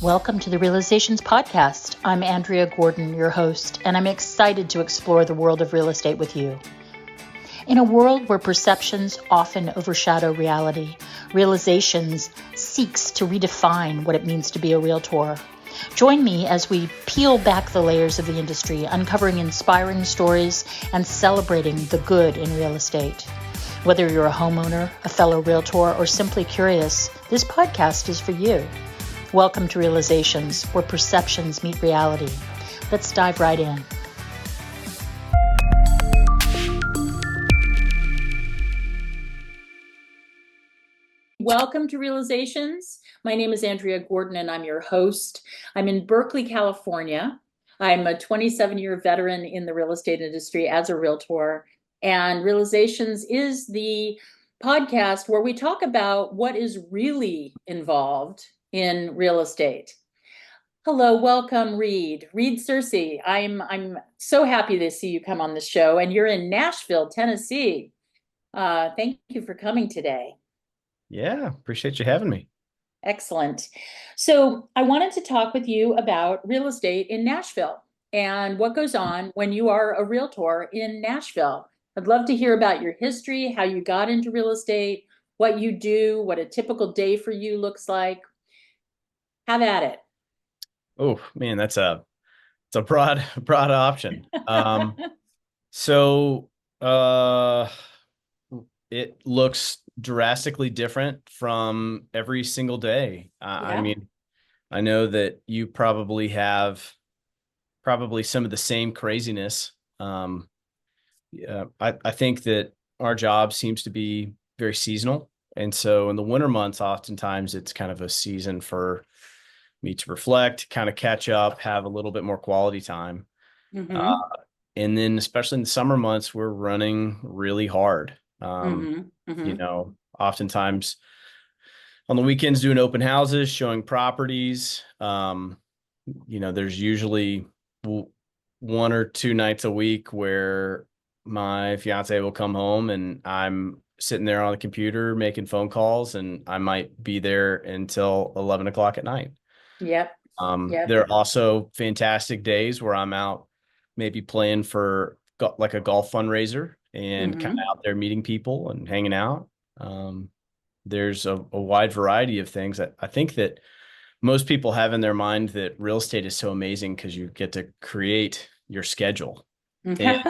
Welcome to the Realizations Podcast. I'm Andrea Gordon, your host, and I'm excited to explore the world of real estate with you. In a world where perceptions often overshadow reality, Realizations seeks to redefine what it means to be a realtor. Join me as we peel back the layers of the industry, uncovering inspiring stories and celebrating the good in real estate. Whether you're a homeowner, a fellow realtor, or simply curious, this podcast is for you. Welcome to Realizations, where perceptions meet reality. Let's dive right in. Welcome to Realizations. My name is Andrea Gordon, and I'm your host. I'm in Berkeley, California. I'm a 27-year veteran in the real estate industry as a realtor, and Realizations is the podcast where we talk about what is really involved in real estate. Hello, welcome, Reed Sircy. I'm so happy to see you come on the show, and you're in Nashville, Tennessee. Thank you for coming today. Yeah, appreciate you having me. Excellent. So I wanted to talk with you about real estate in Nashville and what goes on when you are a realtor in Nashville. I'd love to hear about your history, how you got into real estate, what you do, what a typical day for you looks like. Have at it. Oh man, it's a broad option. So it looks drastically different from every single day. I mean, I know that you probably have some of the same craziness. I think that our job seems to be very seasonal. And so in the winter months, oftentimes it's kind of a season for me to reflect, kind of catch up, have a little bit more quality time. Mm-hmm. And then especially in the summer months, we're running really hard. You know, oftentimes on the weekends doing open houses, showing properties. You know, there's usually one or two nights a week where my fiance will come home and I'm sitting there on the computer making phone calls, and I might be there until 11 o'clock at night. Yep. There are also fantastic days where I'm out maybe playing for like a golf fundraiser and kind of out there meeting people and hanging out. There's a wide variety of things that I think that most people have in their mind, that real estate is so amazing because you get to create your schedule. And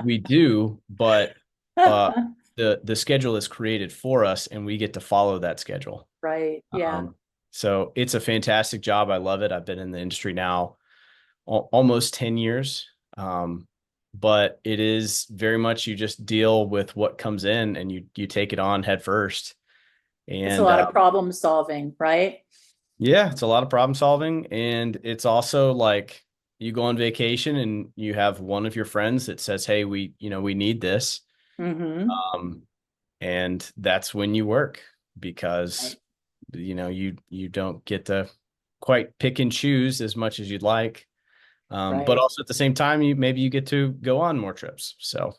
we do, but the schedule is created for us and we get to follow that schedule. Right. Yeah. So it's a fantastic job. I love it. I've been in the industry now almost 10 years. But it is very much, you just deal with what comes in and you take it on head first. And it's a lot of problem solving, right? Yeah, it's a lot of problem solving. And it's also like you go on vacation and you have one of your friends that says, hey, we need this. And that's when you work, because you don't get to quite pick and choose as much as you'd like. But also at the same time, maybe you get to go on more trips. So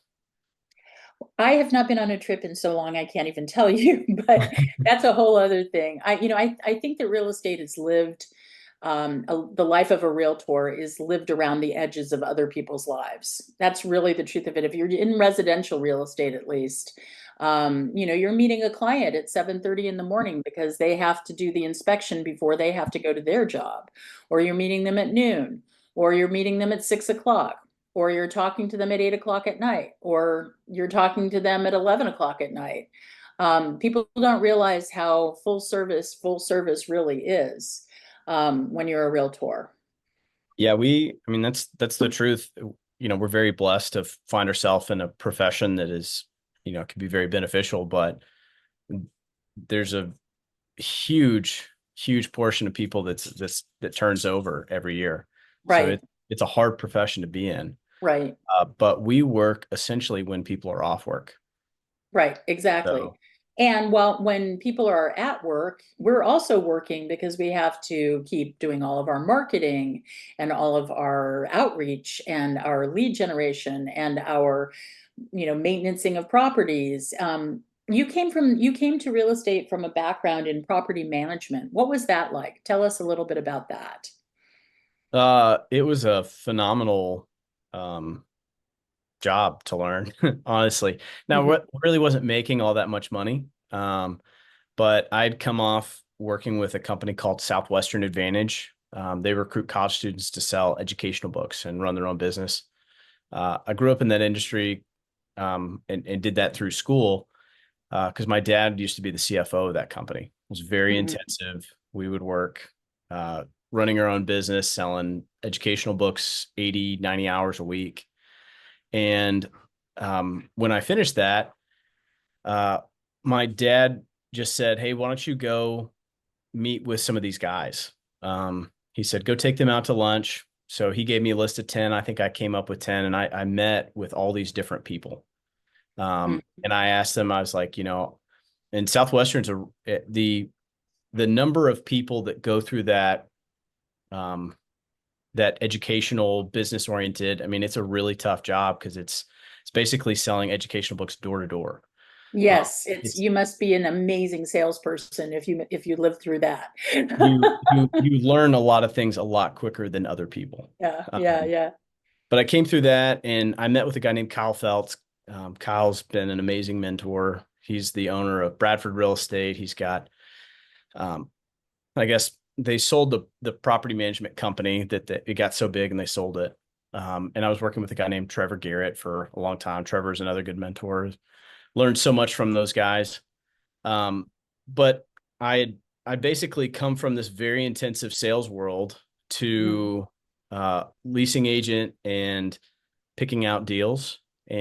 I have not been on a trip in so long, I can't even tell you, but that's a whole other thing. I think that real estate is lived, the life of a realtor is lived around the edges of other people's lives. That's really the truth of it. If you're in residential real estate, at least, you're meeting a client at 7:30 in the morning because they have to do the inspection before they have to go to their job, or you're meeting them at noon, or you're meeting them at 6 o'clock. Or you're talking to them at 8 o'clock at night, or you're talking to them at 11 o'clock at night. People don't realize how full service really is when you're a realtor. Yeah, that's the truth. We're very blessed to find ourselves in a profession that is, can be very beneficial, but there's a huge portion of people that turns over every year. Right. So it's a hard profession to be in. Right. But we work essentially when people are off work. Right, exactly. So, And when people are at work, we're also working because we have to keep doing all of our marketing and all of our outreach and our lead generation and our, maintenancing of properties. you came to real estate from a background in property management. What was that like? Tell us a little bit about that. It was a phenomenal um job to learn, honestly. Now, Hmm. what really wasn't making all that much money. But I'd come off working with a company called Southwestern Advantage. They recruit college students to sell educational books and run their own business. I grew up in that industry, and did that through school because my dad used to be the CFO of that company. It was very Hmm. intensive. We would work uh, running our own business, selling educational books 80, 90 hours a week. And when I finished that, uh, my dad just said, "Hey, why don't you go meet with some of these guys?" He said, "Go take them out to lunch." So he gave me a list of 10. I think I came up with 10, and I met with all these different people. And I asked them, I was like, in Southwestern's the number of people that go through um, that educational business oriented. I mean, it's a really tough job because it's basically selling educational books door to door. Yes, it's It's you must be an amazing salesperson if you live through that. you learn a lot of things a lot quicker than other people. Yeah, yeah, Um, yeah. but I came through that and I met with a guy named Kyle Feltz. Kyle's been an amazing mentor. He's the owner of Bradford Real Estate. He's got, um, I guess they sold the property management company that it got so big and they sold it. And I was working with a guy named Trevor Garrett for a long time. Trevor's another good mentor. Learned so much from those guys. But I basically come from this very intensive sales world Hmm. to leasing agent and picking out deals. Hmm.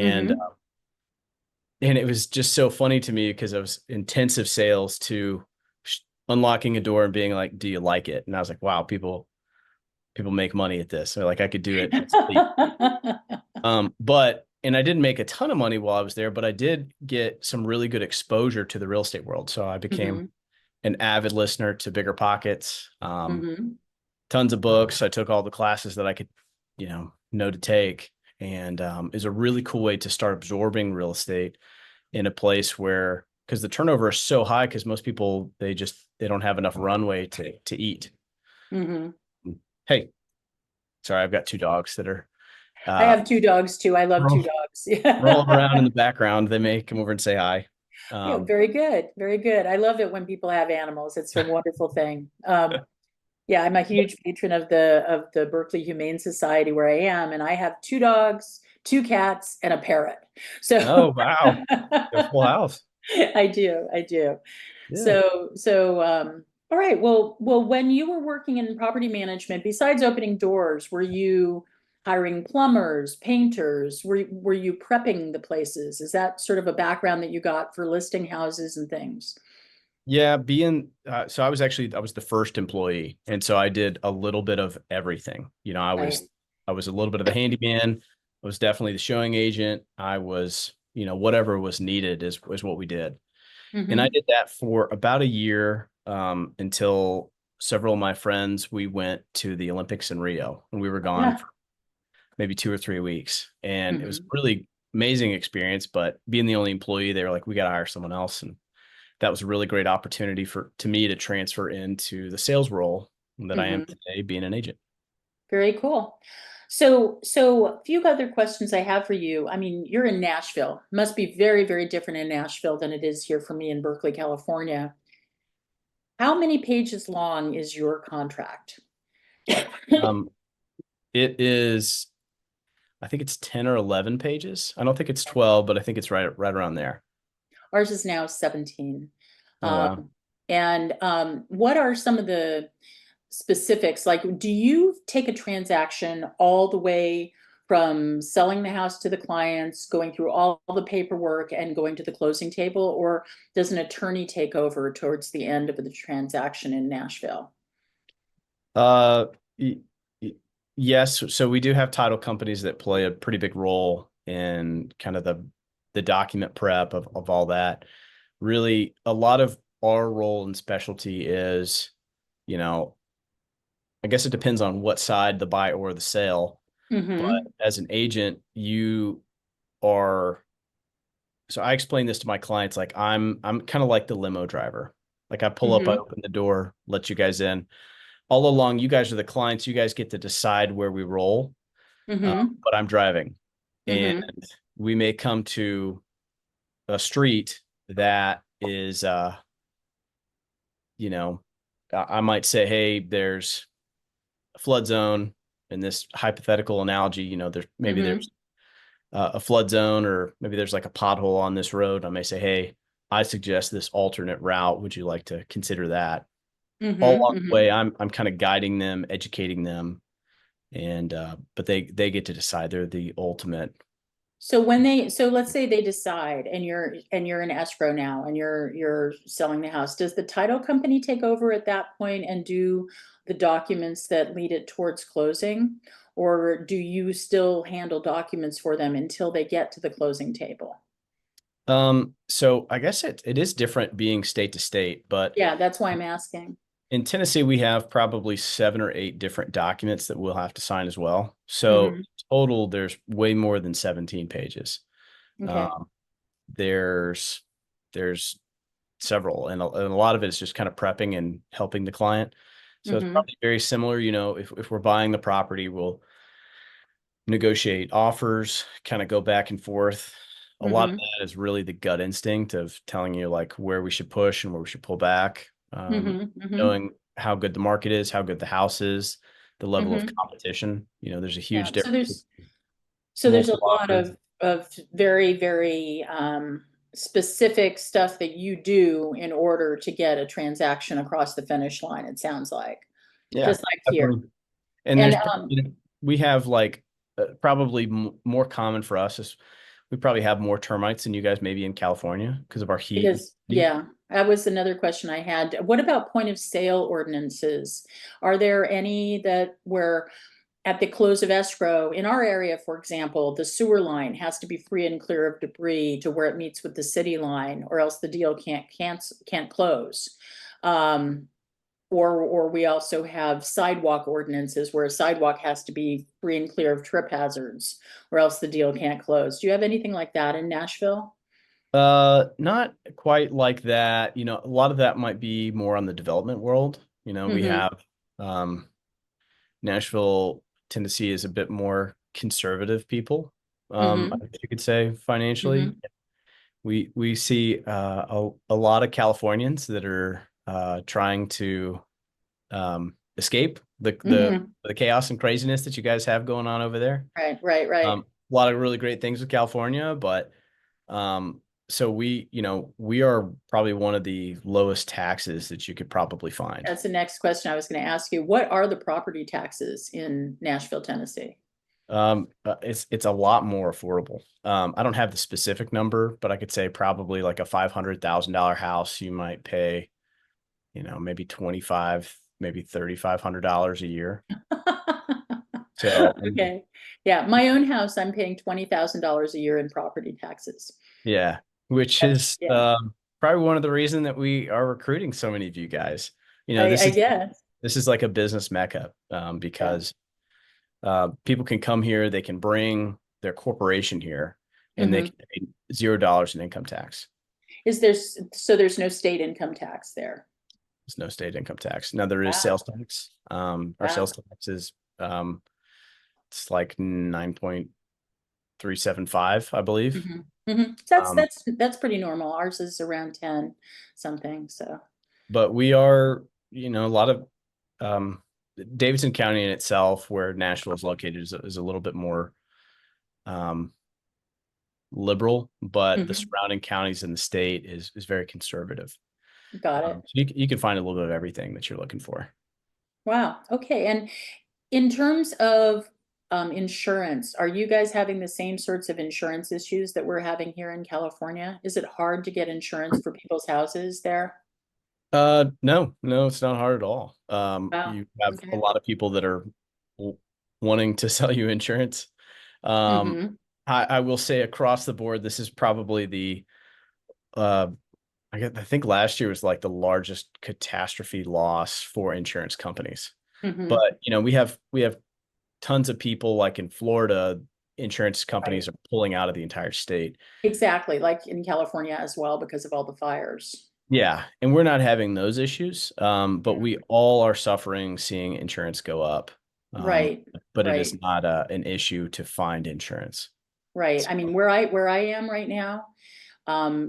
And it was just so funny to me because I was intensive sales to unlocking a door and being like, "Do you like it?" And I was like, "Wow, people make money at this." So like I could do it. But and I didn't make a ton of money while I was there, but I did get some really good exposure to the real estate world. So I became Hmm. an avid listener to Bigger Pockets, Hmm. tons of books. I took all the classes that I could, know to take, and is a really cool way to start absorbing real estate in a place where because the turnover is so high because most people they don't have enough runway to eat. Hmm. Hey, sorry, I've got two dogs that are I uh, have two dogs too. I love two roll, dogs. rolling Yeah. around in the background. They may come over and say hi. Yeah, Um, very good. Very good. I love it when people have animals. It's a wonderful thing. Yeah, I'm a huge patron of the Berkeley Humane Society where I am, and I have two dogs, two cats, and a parrot. So oh wow, a full house. I do, I do. Yeah. So all right. Well, when you were working in property management, besides opening doors, were you hiring plumbers, painters? Were you prepping the places? Is that sort of a background that you got for listing houses and things? Yeah, so I was the first employee, and so I did a little bit of everything. Right. I was a little bit of the handyman. I was definitely the showing agent. I was, whatever was needed is what we did. And I Mm-hmm. did that for about a year, until several of my friends, we went to the Olympics in Rio, and we were gone Yeah. for maybe 2 or 3 weeks. And it was a Mm-hmm. really amazing experience, but being the only employee, they were like, we got to hire someone else. And that was a really great opportunity to me to transfer into the sales role that I am Mm-hmm. today, being an agent. Very cool. So a few other questions I have for you. I mean, you're in Nashville. Must be very, very different in Nashville than it is here for me in Berkeley, California. How many pages long is your contract? Um, it is, I think it's 10 or 11 pages. I don't think it's 12, but I think it's right around there. Ours is now 17. Oh, Um, wow. and what are some of the specifics? Like, do you take a transaction all the way from selling the house to the clients, going through all the paperwork and going to the closing table, or does an attorney take over towards the end of the transaction in Nashville? Uh, y- y- yes. So we do have title companies that play a pretty big role in kind of the document prep of all that. Really, a lot of our role and specialty is, you know, I guess it depends on what side, the buy or the sale. But Mm-hmm. as an agent, you are so I explain this to my clients, like I'm kind of like the limo driver. Like I pull up, I Mm-hmm. open the door, let you guys in. All along, you guys are the clients. You guys get to decide where we roll, Mm-hmm. but I'm driving. And Mm-hmm. we may come to a street that is, you know, I might say, hey, there's a flood zone in this hypothetical analogy. Mm-hmm. There's a flood zone, or maybe there's like a pothole on this road. I may say, hey, I suggest this alternate route. Would you like to consider that? All Mm-hmm. along the Mm-hmm. way, I'm kind of guiding them, educating them, and but they get to decide. They're the ultimate. So let's say they decide and you're in escrow now and you're selling the house. Does the title company take over at that point and do the documents that lead it towards closing? Or do you still handle documents for them until they get to the closing table? So I guess it is different being state to state, but Yeah, that's why I'm asking. in Tennessee, we have probably 7 or 8 different documents that we'll have to sign as well. So Hmm. total, there's way more than 17 pages. Okay. Um, there's there's several, and a lot of it is just kind of prepping and helping the client. So it's Hmm. probably very similar. If we're buying the property, we'll negotiate offers, kind of go back and forth. A lot of Hmm. that is really the gut instinct of telling you like where we should push and where we should pull back. Hmm. Hmm. Knowing how good the market is, how good the house is, the level of Hmm. competition. There's a Yeah. huge difference. So there's a Multiple lot offers. of very, very specific stuff that you do in order to get a transaction across the finish line, it sounds like, Yeah, just like here. definitely. And And we have like probably more common for us is we probably have more termites than you guys maybe in California because of our heat and because, humidity. yeah, that was another question I had. What about point of sale ordinances? Are there any that where at the close of escrow, in our area, for example, the sewer line has to be free and clear of debris to where it meets with the city line, or else the deal can't close. Um, or we also have sidewalk ordinances where a sidewalk has to be free and clear of trip hazards, or else the deal can't close. Do you have anything like that in Nashville? Not quite like that. A lot of that might be more on the development world. We Mm-hmm. have um, Nashville, Tennessee is a bit more conservative people, I Mm-hmm. guess you could say Mm-hmm. financially. We see a lot of Californians that are trying to escape Mm-hmm. the chaos and craziness that you guys have going on over there. Right, right, right. A lot of really great things with California, but so we are probably one of the lowest taxes that you could probably find. That's the next question I was going to ask you. What are the property taxes in Nashville, Tennessee? It's a lot more affordable. I don't have the specific number, but I could say probably like a $500,000 house, you might pay, maybe 25, maybe $3,500 a year. So, Okay. Yeah, my own house, I'm paying $20,000 a year in property taxes. yeah, which That's, is yeah, probably one of the reason that we are recruiting so many of you guys. I, This I is guess. like a business mecca, Yeah. because people can come here, they can bring their corporation here, and they Hmm. can pay $0 in income tax. So there's no state income tax there? There's no state income tax. Now there is Wow. sales tax. Our Wow. sales tax is it's like 9.375, I believe. Hmm. Hmm. Um, That's pretty normal. Ours is around 10 something, so. but we are, a lot of um, Davidson County in itself, where Nashville is located, is a little bit more um, liberal, but the Mhm. surrounding counties in the state is very conservative. Got it. So you can find a little bit of everything that you're looking for. Wow. Okay. And in terms of insurance, are you guys having the same sorts of insurance issues that we're having here in California? Is it hard to get insurance for people's houses there? No, no, it's not hard at all. Wow. You have a Okay. lot of people that are wanting to sell you insurance. Um, Mm-hmm. I will say across the board, this is probably uh, I think last year was like the largest catastrophe loss for insurance companies. Mm-hmm. But we have tons of people like in Florida. insurance companies are pulling out of the entire state. Exactly, like in California as well because of all the fires. Yeah, and we're not having those issues, but we all are suffering seeing insurance go up. Right, But it is right, not an issue to find insurance. right. So, I mean, where I am right now,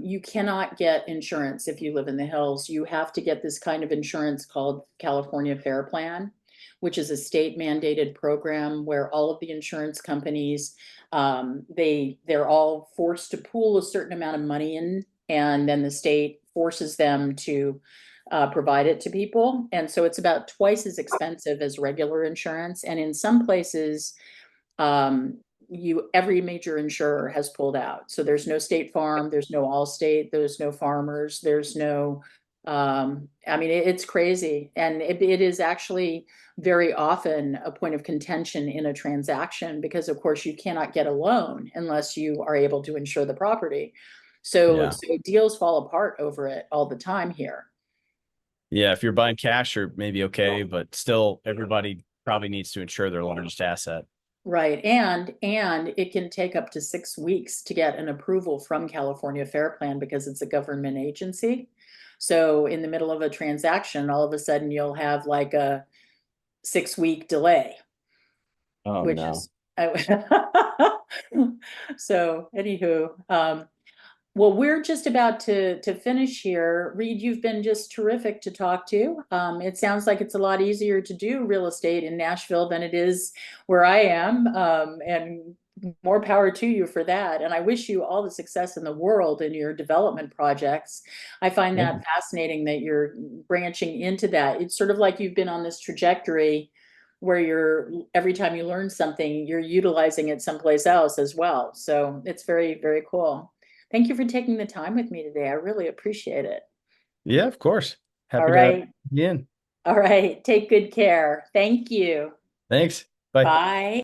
you cannot get insurance if you live in the hills. You have to get this kind of insurance called California Fair Plan, which is a state mandated program where all of the insurance companies, they're all forced to pool a certain amount of money in, and then the state forces them to provide it to people. And so it's about twice as expensive as regular insurance. And in some places, um, every major insurer has pulled out. So there's no State Farm, there's no Allstate, there's no Farmers, there's no. I mean, it's crazy, and it is actually very often a point of contention in a transaction because, of course, you cannot get a loan unless you are able to insure the property. So, yeah. so deals fall apart over it all the time here. Yeah, if you're buying cash, or maybe okay, but still everybody probably needs to insure their largest asset. Right, and it can take up to 6 weeks to get an approval from California Fair Plan because it's a government agency. So in the middle of a transaction, all of a sudden you'll have like a 6 week delay, Oh which no. is so anywho, well, we're just about to finish here. Reed, you've been just terrific to talk to. It sounds like it's a lot easier to do real estate in Nashville than it is where I am, and more power to you for that. And I wish you all the success in the world in your development projects. I find Thank that you. fascinating that you're branching into that. It's sort of like you've been on this trajectory where you're every time you learn something, you're utilizing it someplace else as well. So it's very, very cool. Thank you for taking the time with me today. I really appreciate it. Yeah, of course. All Happy to right. be in. All right. Take good care. Thank you. Thanks. Bye. Bye.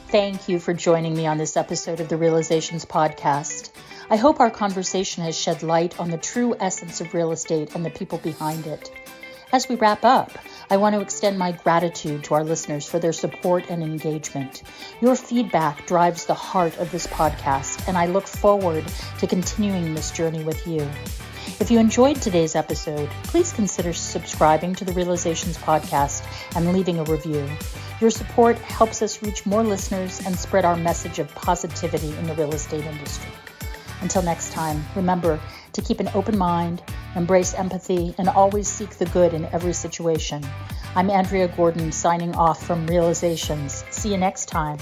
Thank you for joining me on this episode of the Realizations Podcast. I hope our conversation has shed light on the true essence of real estate and the people behind it. As we wrap up, I want to extend my gratitude to our listeners for their support and engagement. Your feedback drives the heart of this podcast, and I look forward to continuing this journey with you. If you enjoyed today's episode, please consider subscribing to the Realizations Podcast and leaving a review. Your support helps us reach more listeners and spread our message of positivity in the real estate industry. Until next time, remember to keep an open mind, embrace empathy, and always seek the good in every situation. I'm Andrea Gordon signing off from Realizations. See you next time.